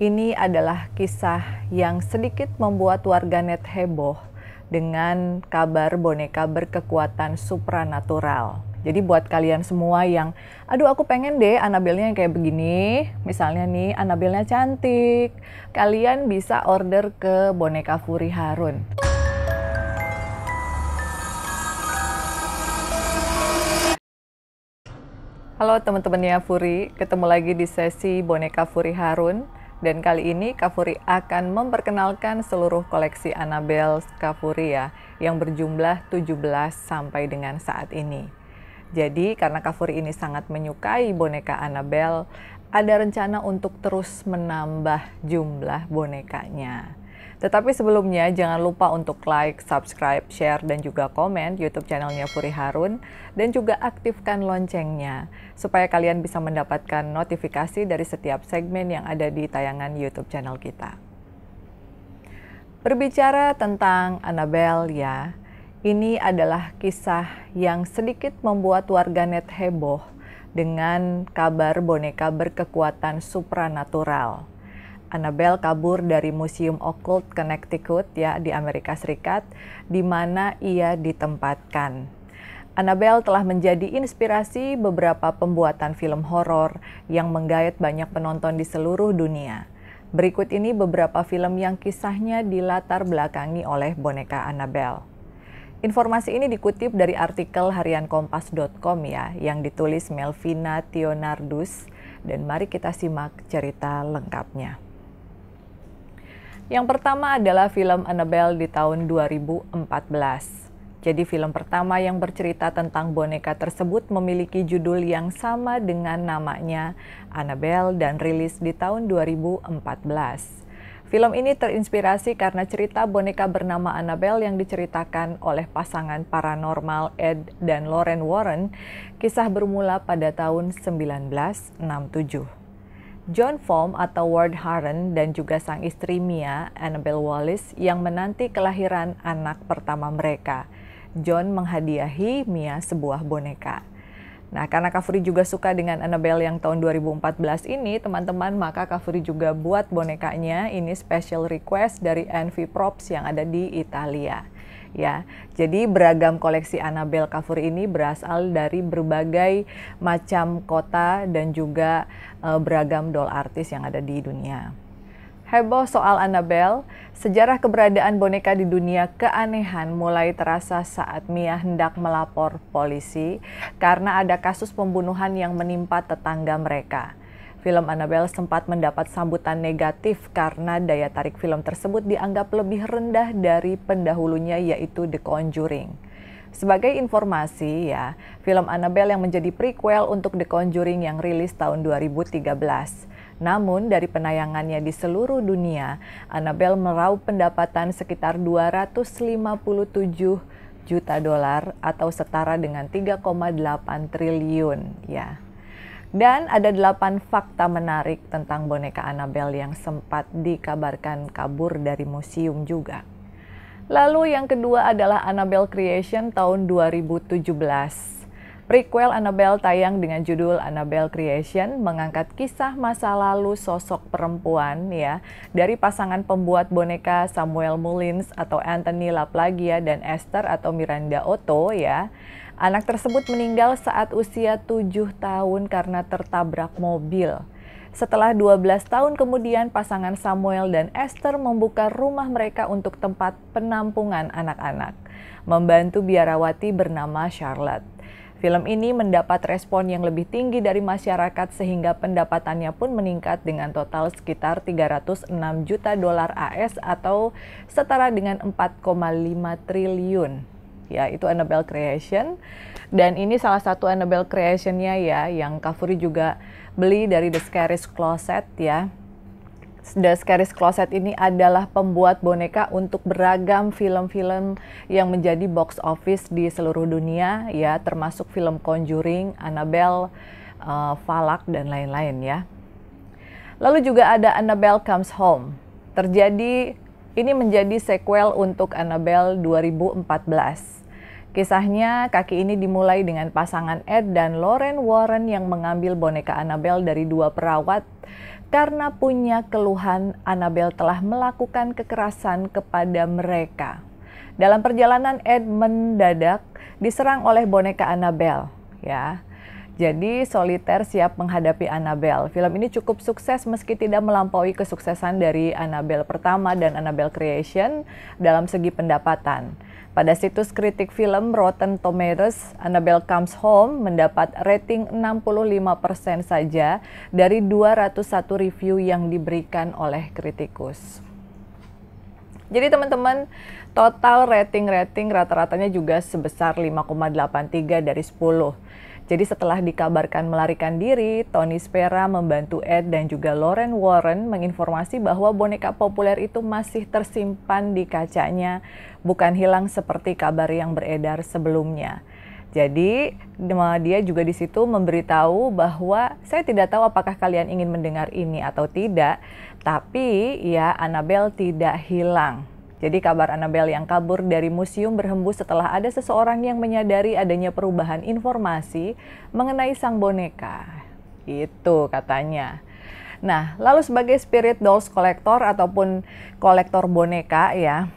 Ini adalah kisah yang sedikit membuat warganet heboh dengan kabar boneka berkekuatan supranatural. Jadi buat kalian semua yang, aduh aku pengen deh Annabelle-nya yang kayak begini, misalnya nih Annabelle-nya cantik, kalian bisa order ke Boneka Furi Harun. Halo teman-temannya Furi, ketemu lagi di sesi Boneka Furi Harun. Dan kali ini Kak Furi akan memperkenalkan seluruh koleksi Annabelle Kak Furi ya, yang berjumlah 17 sampai dengan saat ini. Jadi karena Kak Furi ini sangat menyukai boneka Annabelle, ada rencana untuk terus menambah jumlah bonekanya. Tetapi sebelumnya jangan lupa untuk like, subscribe, share, dan juga komen YouTube channelnya Furi Harun, dan juga aktifkan loncengnya, supaya kalian bisa mendapatkan notifikasi dari setiap segmen yang ada di tayangan YouTube channel kita. Berbicara tentang Annabelle ya, ini adalah kisah yang sedikit membuat warganet heboh dengan kabar boneka berkekuatan supranatural. Annabelle kabur dari Museum Occult Connecticut ya di Amerika Serikat, di mana ia ditempatkan. Annabelle telah menjadi inspirasi beberapa pembuatan film horor yang menggait banyak penonton di seluruh dunia. Berikut ini beberapa film yang kisahnya dilatar belakangi oleh boneka Annabelle. Informasi ini dikutip dari artikel hariankompas.com ya, yang ditulis Melvina Tionardus, dan mari kita simak cerita lengkapnya. Yang pertama adalah film Annabelle di tahun 2014. Jadi film pertama yang bercerita tentang boneka tersebut memiliki judul yang sama dengan namanya, Annabelle, dan rilis di tahun 2014. Film ini terinspirasi karena cerita boneka bernama Annabelle yang diceritakan oleh pasangan paranormal Ed dan Lorraine Warren. Kisah bermula pada tahun 1967. John Foam atau Ward Harron dan juga sang istri Mia, Annabelle Wallis, yang menanti kelahiran anak pertama mereka. John menghadiahi Mia sebuah boneka. Nah, karena Kak Furi juga suka dengan Annabelle yang tahun 2014 ini, teman-teman, maka Kak Furi juga buat bonekanya. Ini special request dari NV Props yang ada di Italia. Ya, jadi beragam koleksi Annabelle Kak Furi ini berasal dari berbagai macam kota dan juga beragam doll artis yang ada di dunia. Heboh soal Annabelle, sejarah keberadaan boneka di dunia keanehan mulai terasa saat Mia hendak melapor polisi karena ada kasus pembunuhan yang menimpa tetangga mereka. Film Annabelle sempat mendapat sambutan negatif karena daya tarik film tersebut dianggap lebih rendah dari pendahulunya, yaitu The Conjuring. Sebagai informasi ya, film Annabelle yang menjadi prequel untuk The Conjuring yang rilis tahun 2013. Namun dari penayangannya di seluruh dunia, Annabelle meraup pendapatan sekitar 257 juta dolar atau setara dengan 3,8 triliun ya. Dan ada 8 fakta menarik tentang boneka Annabelle yang sempat dikabarkan kabur dari museum juga. Lalu yang kedua adalah Annabelle Creation tahun 2017. Prequel Annabelle tayang dengan judul Annabelle Creation mengangkat kisah masa lalu sosok perempuan ya dari pasangan pembuat boneka Samuel Mullins atau Anthony LaPlagia dan Esther atau Miranda Otto ya. Anak tersebut meninggal saat usia 7 tahun karena tertabrak mobil. Setelah 12 tahun kemudian, pasangan Samuel dan Esther membuka rumah mereka untuk tempat penampungan anak-anak, membantu biarawati bernama Charlotte. Film ini mendapat respon yang lebih tinggi dari masyarakat sehingga pendapatannya pun meningkat dengan total sekitar 306 juta dolar AS atau setara dengan 4,5 triliun. Ya, itu Annabelle Creation. Dan ini salah satu Annabelle Creation-nya ya, yang Kak Furi juga beli dari The Scaries Closet ya. The Scaries Closet ini adalah pembuat boneka untuk beragam film-film yang menjadi box office di seluruh dunia ya, termasuk film Conjuring, Annabelle, Falak, dan lain-lain ya. Lalu juga ada Annabelle Comes Home. Ini menjadi sequel untuk Annabelle 2014. Kisahnya, kaki ini dimulai dengan pasangan Ed dan Lorraine Warren yang mengambil boneka Annabelle dari 2 perawat karena punya keluhan Annabelle telah melakukan kekerasan kepada mereka. Dalam perjalanan, Ed mendadak diserang oleh boneka Annabelle, ya. Jadi Solitaire siap menghadapi Annabelle. Film ini cukup sukses meski tidak melampaui kesuksesan dari Annabelle pertama dan Annabelle Creation dalam segi pendapatan. Pada situs kritik film Rotten Tomatoes, Annabelle Comes Home mendapat rating 65% saja dari 201 review yang diberikan oleh kritikus. Jadi teman-teman, total rating rata-ratanya juga sebesar 5,83 dari 10. Jadi setelah dikabarkan melarikan diri, Tony Spera membantu Ed dan juga Lauren Warren menginformasi bahwa boneka populer itu masih tersimpan di kacanya, bukan hilang seperti kabar yang beredar sebelumnya. Jadi dia juga di situ memberitahu bahwa saya tidak tahu apakah kalian ingin mendengar ini atau tidak, tapi ya Annabelle tidak hilang. Jadi kabar Annabelle yang kabur dari museum berhembus setelah ada seseorang yang menyadari adanya perubahan informasi mengenai sang boneka. Itu katanya. Nah, lalu sebagai spirit dolls collector ataupun kolektor boneka ya.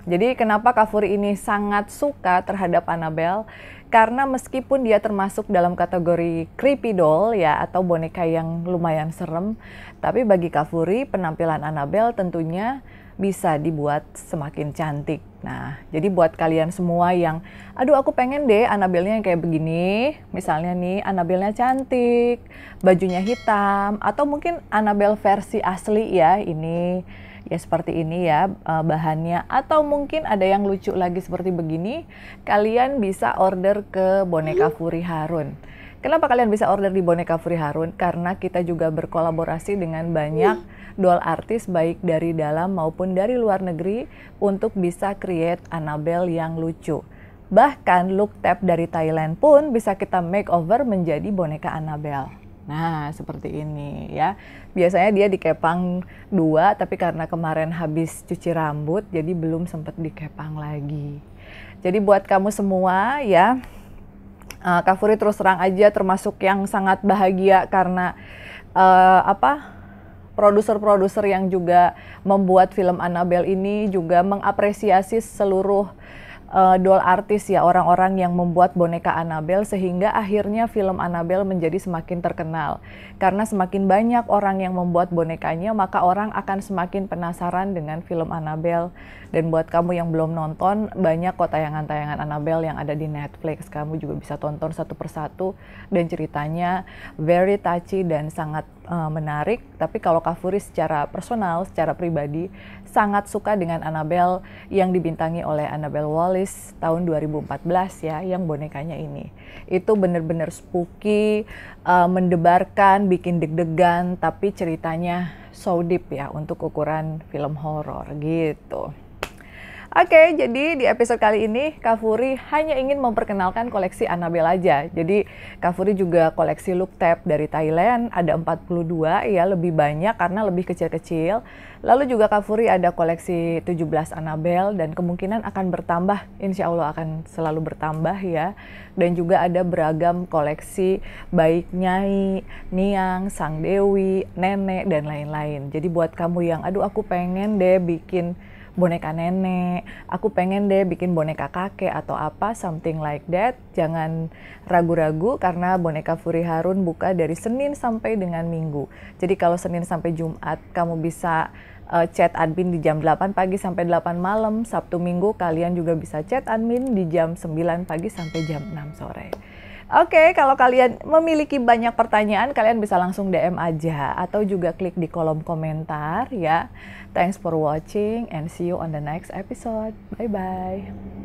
Jadi kenapa Kak Furi ini sangat suka terhadap Annabelle? Karena meskipun dia termasuk dalam kategori creepy doll ya atau boneka yang lumayan serem, tapi bagi Kak Furi penampilan Annabelle tentunya bisa dibuat semakin cantik. Nah, jadi buat kalian semua yang, aduh aku pengen deh Annabelle-nya yang kayak begini, misalnya nih Annabelle-nya cantik, bajunya hitam, atau mungkin Annabelle versi asli ya, ini ya seperti ini ya bahannya, atau mungkin ada yang lucu lagi seperti begini, kalian bisa order ke Boneka Furi Harun. Kenapa kalian bisa order di Boneka Furi Harun? Karena kita juga berkolaborasi dengan banyak doll artis baik dari dalam maupun dari luar negeri untuk bisa create Annabelle yang lucu. Bahkan look tab dari Thailand pun bisa kita makeover menjadi boneka Annabelle. Nah, seperti ini ya. Biasanya dia dikepang 2, tapi karena kemarin habis cuci rambut, jadi belum sempat dikepang lagi. Jadi buat kamu semua ya, Kak Furi terus terang aja termasuk yang sangat bahagia karena produser-produser yang juga membuat film Annabelle ini juga mengapresiasi seluruh doll artis ya, orang-orang yang membuat boneka Annabelle sehingga akhirnya film Annabelle menjadi semakin terkenal. Karena semakin banyak orang yang membuat bonekanya, maka orang akan semakin penasaran dengan film Annabelle. Dan buat kamu yang belum nonton, banyak kok tayangan-tayangan Annabelle yang ada di Netflix. Kamu juga bisa tonton satu persatu dan ceritanya very touchy dan sangat menarik. Tapi kalau Kak Furi secara personal, secara pribadi, sangat suka dengan Annabelle yang dibintangi oleh Annabelle Wallis tahun 2014 ya, yang bonekanya ini. Itu bener-bener spooky, mendebarkan, bikin deg-degan, tapi ceritanya so deep ya untuk ukuran film horor gitu. Oke, jadi di episode kali ini Kak Furi hanya ingin memperkenalkan koleksi Annabelle aja. Jadi Kak Furi juga koleksi look tab dari Thailand, ada 42 ya, lebih banyak karena lebih kecil-kecil. Lalu juga Kak Furi ada koleksi 17 Annabelle dan kemungkinan akan bertambah, insya Allah akan selalu bertambah ya. Dan juga ada beragam koleksi baik Nyai, Niang, Sang Dewi, Nenek, dan lain-lain. Jadi buat kamu yang, aduh aku pengen deh bikin boneka nenek, aku pengen deh bikin boneka kakek atau apa, something like that. Jangan ragu-ragu karena Boneka Furi Harun buka dari Senin sampai dengan Minggu. Jadi kalau Senin sampai Jumat kamu bisa chat admin di jam 8 pagi sampai 8 malam. Sabtu Minggu kalian juga bisa chat admin di jam 9 pagi sampai jam 6 sore. Oke, kalau kalian memiliki banyak pertanyaan, kalian bisa langsung DM aja atau juga klik di kolom komentar ya. Thanks for watching and see you on the next episode. Bye-bye.